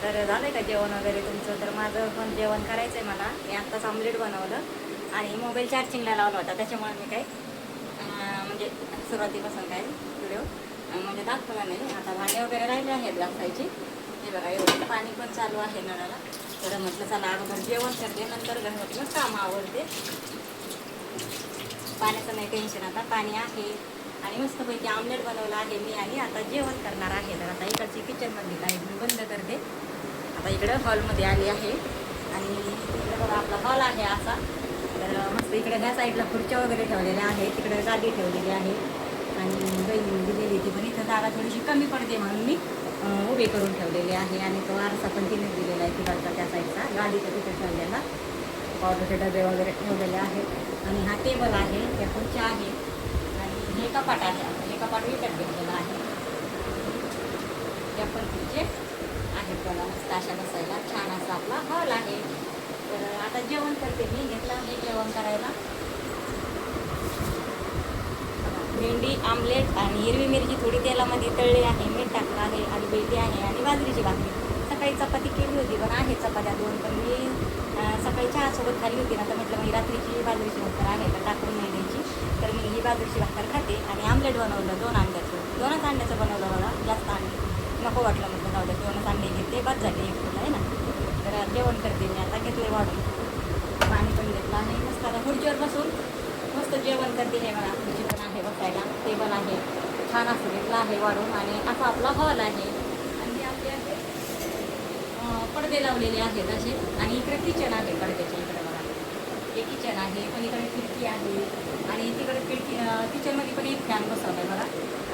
तर झालं का जेवण वगैरे तुमचं? तर माझं पण जेवण करायचं आहे मला. मी आत्ताच ऑमलेट बनवलं आणि मोबाईल चार्जिंगला लावला होता, त्याच्यामुळे मी काय म्हणजे सुरुवातीपासून काय व्हिडिओ म्हणजे दाखवला नाही. आता भांडे वगैरे राहिले आहेत घासायचे. हे बघा एवढं पाणी पण चालू आहे नळाला. तर म्हटलं चला अगोदर जेवण करते, नंतर घरातलं काम आवडते. पाण्याचं नाही टेन्शन, आता पाणी आहे. आणि मस्तपैकी ऑमलेट बनवलं आहे मी आणि आता जेवण करणार आहे. तर आता इकडची किचनमधली लाईट मी बंद करते. आता इकडं हॉलमध्ये आली आहे आणि इकडे बघा आपला हॉल आहे असा. तर मस्त इकडे ह्या साईडला खुर्च्या वगैरे ठेवलेल्या आहेत, तिकडे गादी ठेवलेली आहे आणि बहिणी दिलेली ती पण इथं जागा थोडीशी कमी पडते म्हणून मी उभे करून ठेवलेली आहे. आणि तो आरसा पण तिनेच दिलेला आहे तिकडचा, त्या साईडचा गादीच्या तिथे ठेवलेला. पावडरचे डबे वगैरे ठेवलेले आहेत आणि हा टेबल आहे, त्या खुर्च्या आहेत आणि हे कपाट आहे. हे कपाट विकत घेतलेलं आहे. या पण खुर्चे आहेत बघा, मस्त अशा बसायला छान असा आपला हॉल आहे. तर आता जेवण करते मी. घेतलं आहे जेवण करायला. भेंडी आमलेट आणि हिरवी मिरची थोडी तेलामध्ये तळली आहे, मीठ टाकलं आहे आणि भेंडी आहे आणि बाजरीची भाकरी. सकाळी चपाती केली होती पण आहे चपात्या 2, पण मी सकाळी चहासोबत खाल्ली होती ना, तर म्हटलं मी रात्रीची बाजरीची भाकर आहे तर टाकून नाही द्यायची. तर मी ही बाजरीची भाकर खाते आणि आमलेट बनवलं 2 अंड्याचं. 2च अंड्याचं बनवलं बघा, जास्त अंडे नको वाटलं, म्हटलं जाऊ द्या 2च अंडे घेते, बस झाले एक फुलं आहे ना. तर जेवण करते मी आता. घेतले वाढून, पाणी पण घेतलं आणि मस्त आता खुर्चीवर बसून मस्त जेवण करते. हे मला खुर्ची पण आहे बसायला, टेबल आहे छान असं घेतलं आहे वाढून आणि असा आपला हॉल आहे. आणि आपले असे पडदे लावलेले आहेत असे. आणि इकडे किचन आहे, पडद्याच्या इकडे बघा हे किचन आहे, पण इकडे खिडकी आहे आणि तिकडे खिडकी किचनमध्ये पण एक फॅन बसवला आहे बघा.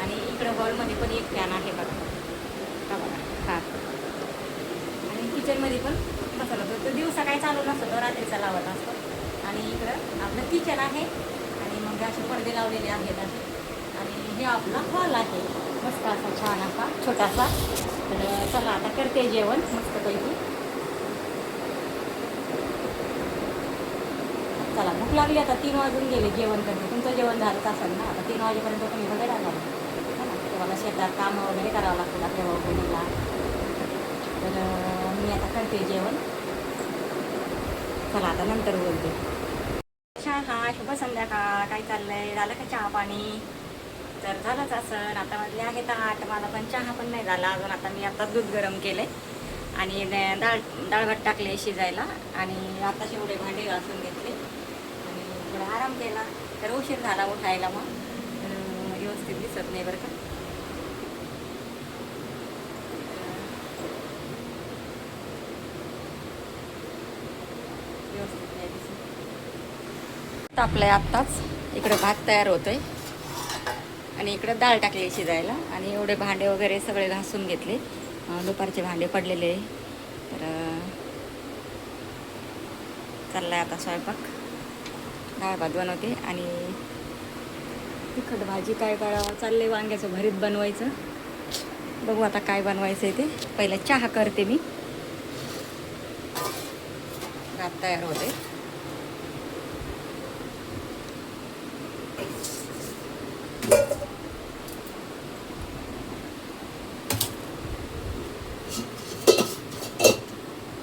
आणि इकडे हॉलमध्ये पण एक फॅन आहे बघा, का बघा हा. आणि किचनमध्ये पण बसवलं होतं, तर दिवसा काय चालू नसतं, रात्रीचा लावत असतो. आणि इकडं आपलं किचन आहे आणि मग असे पडदे लावलेले आहेत असे. आणि हे आपला हॉल आहे मस्त असा छान असा छोटासा. तर चला आता करते जेवण मस्तपैकी. चला भूक लागली आता, 3 वाजून गेले. जेवण करते. तुमचं जेवण झालंच असेल ना. आता 3 वाजेपर्यंत तुम्ही बघायला आला ना, तुम्हाला शेतात कामं वगैरे करावं लागतं आपल्या बहिणीला. तर मी आता करते जेवण. चला आता नंतर बोलते. हा शुभ संध्याकाळ. काय चाललंय? झालं का चहा पाणी? तर झालंच असं. आता वाजले आहेत 8. मला पण चहा पण नाही झाला अजून. आता मी आता दूध गरम केले आणि डाळ भात टाकले शिजायला आणि आता शेवटे भांडे घासून घेतले आणि थोडा आराम केला. तर उशीर झाला उठायला, मग व्यवस्थित दिसत नाही बरं का. व्यवस्थित नाही दिसत. तापलंय आत्ताच. इकडे भात तयार होतोय आणि इकडं डाळ टाकली शिजायला आणि एवढे भांडे वगैरे सगळे घासून घेतले. दुपारचे भांडे पडलेले. तर चाललाय आता स्वयंपाक. डाळ भात बनवते आणि तिखट भाजी काय चाललंय, वांग्याचं भरीत बनवायचं. बघू आता काय बनवायचं आहे ते. पहिलं चहा करते मी. भात तयार होते.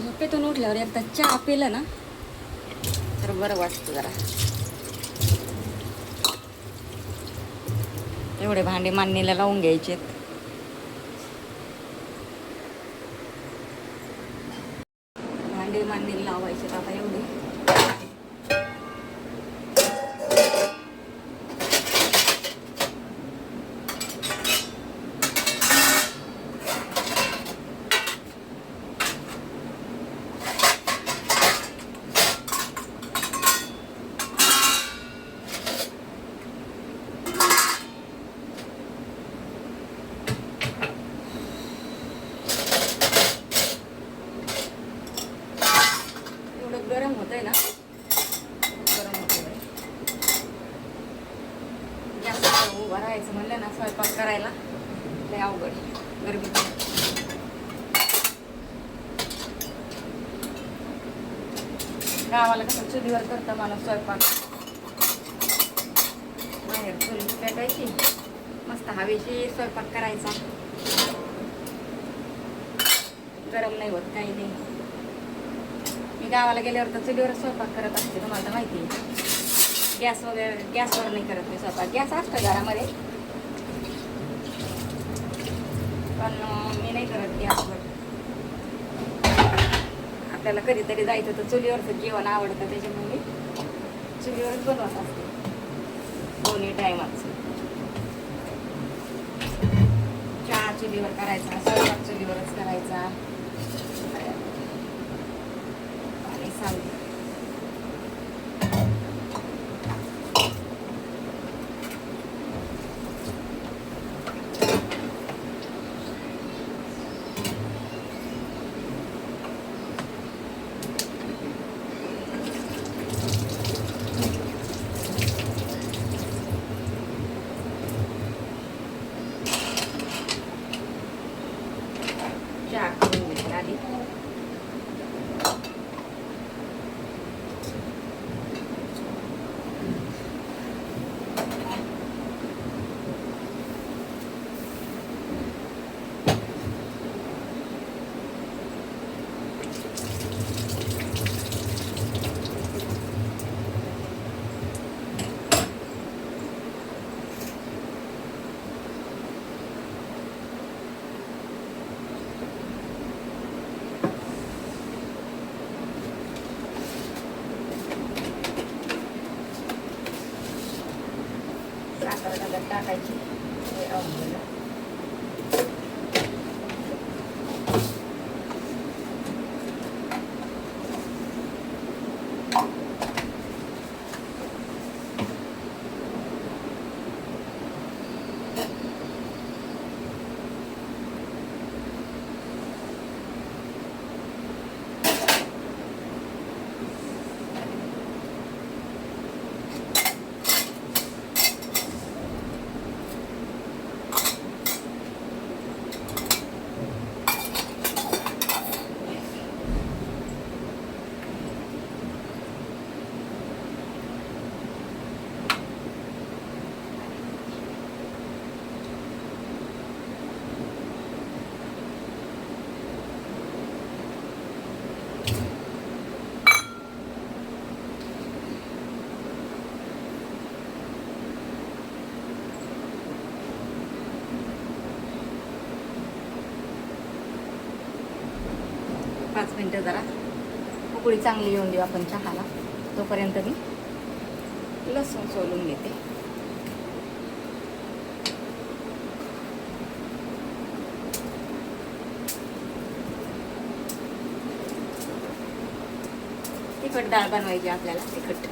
झोपेतून उठल्यावर एकदा चहा पिलं ना तर बरं वाटतं जरा. एवढे भांडे मांडणीला लावून घ्यायचे. भांडे मांडणीला लावायचे आता एवढे. गरम होतंय ना, गरम होतंय. जास्त उभं राहायचं म्हणलं ना स्वयंपाक करायला लय अवघड गरमी. गावाला कसं चुलीवर करतं माणूस स्वयंपाक. बाहेर चुली पेटायची, मस्त हवेशी स्वयंपाक करायचा. गरम नाही होत, काही नाही. मी गावाला गेल्यावर तर चुलीवर स्वयंपाक करत असते, तुम्हाला तर माहिती आहे. गॅसवर नाही करत मी स्वयंपाक. गॅस असतं घरामध्ये, पण मी नाही करत गॅसवर. आपल्याला कधीतरी जायचं तर चुलीवरचं जेवण आवडतं, त्याच्यामुळे मी चुलीवरच बनवत असते दोन्ही टायमाचं. चहा चुलीवर करायचा, स्वयंपाक चुलीवरच करायचा. आणि सांगते चहा करून घेते आधी. साखर डब्यात टाकायची. पाच मिनटं जरा उकळी चांगली येऊन देऊ आपण चहाला. तोपर्यंत मी लसूण सोलून घेते. तिखट डाळ बनवायची आपल्याला. तिखट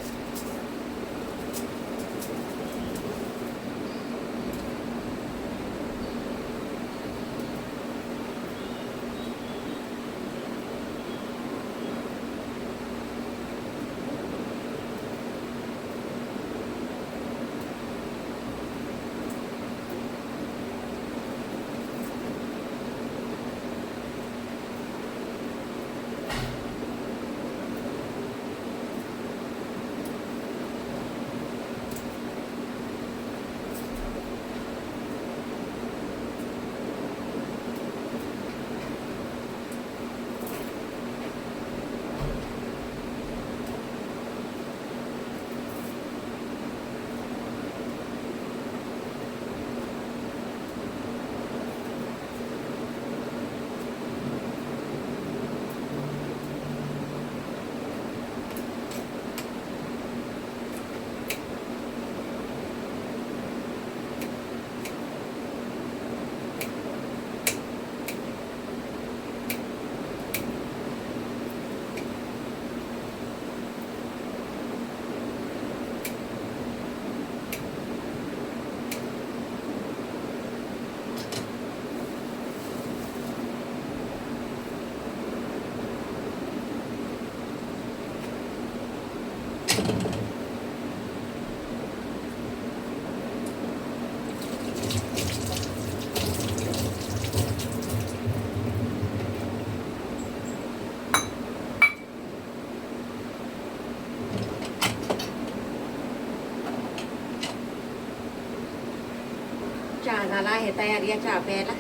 चहा झाला आहे तयार. या चहा प्यायला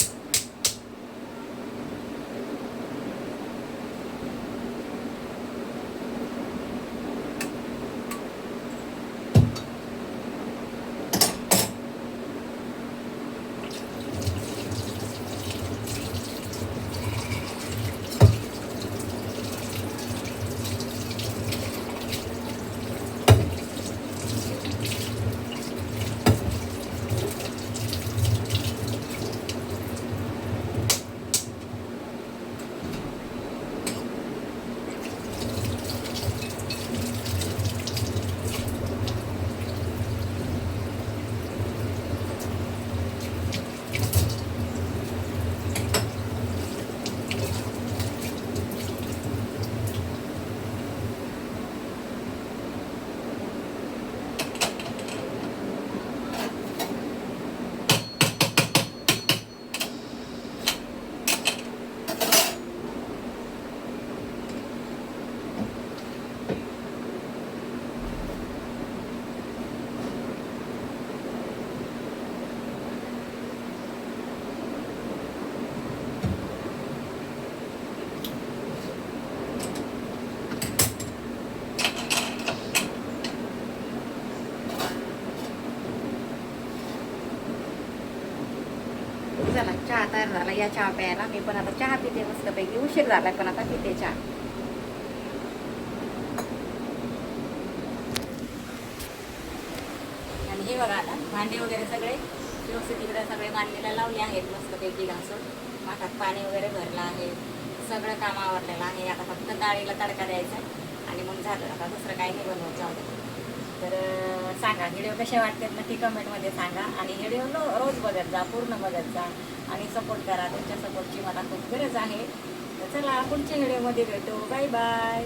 या चहा प्यायला. मी पण आता चहा पिते मस्तपैकी. उशीर झाला पण आता पिते चहा. आणि हे बघा आता भांडे वगैरे सगळे व्यवस्थित इकडे सगळे मांडणीला लावले आहेत मस्तपैकी घासून. माठात पाणी वगैरे भरलं आहे. सगळं काम आवरलेलं आहे. आता फक्त डाळीला तडका द्यायचा आणि मग झालं. आता दुसरं काही नाही बनवत जाऊ दे. तर सांगा व्हिडिओ कसे वाटतात नक्की कमेंटमध्ये सांगा. आणि व्हिडिओ रोज बघत जा, पूर्ण बघत जा आणि सपोर्ट करा. तुमच्या सपोर्टची मला खूप गरज आहे. तर चला पुढच्या व्हिडिओमध्ये भेटू. Bye bye.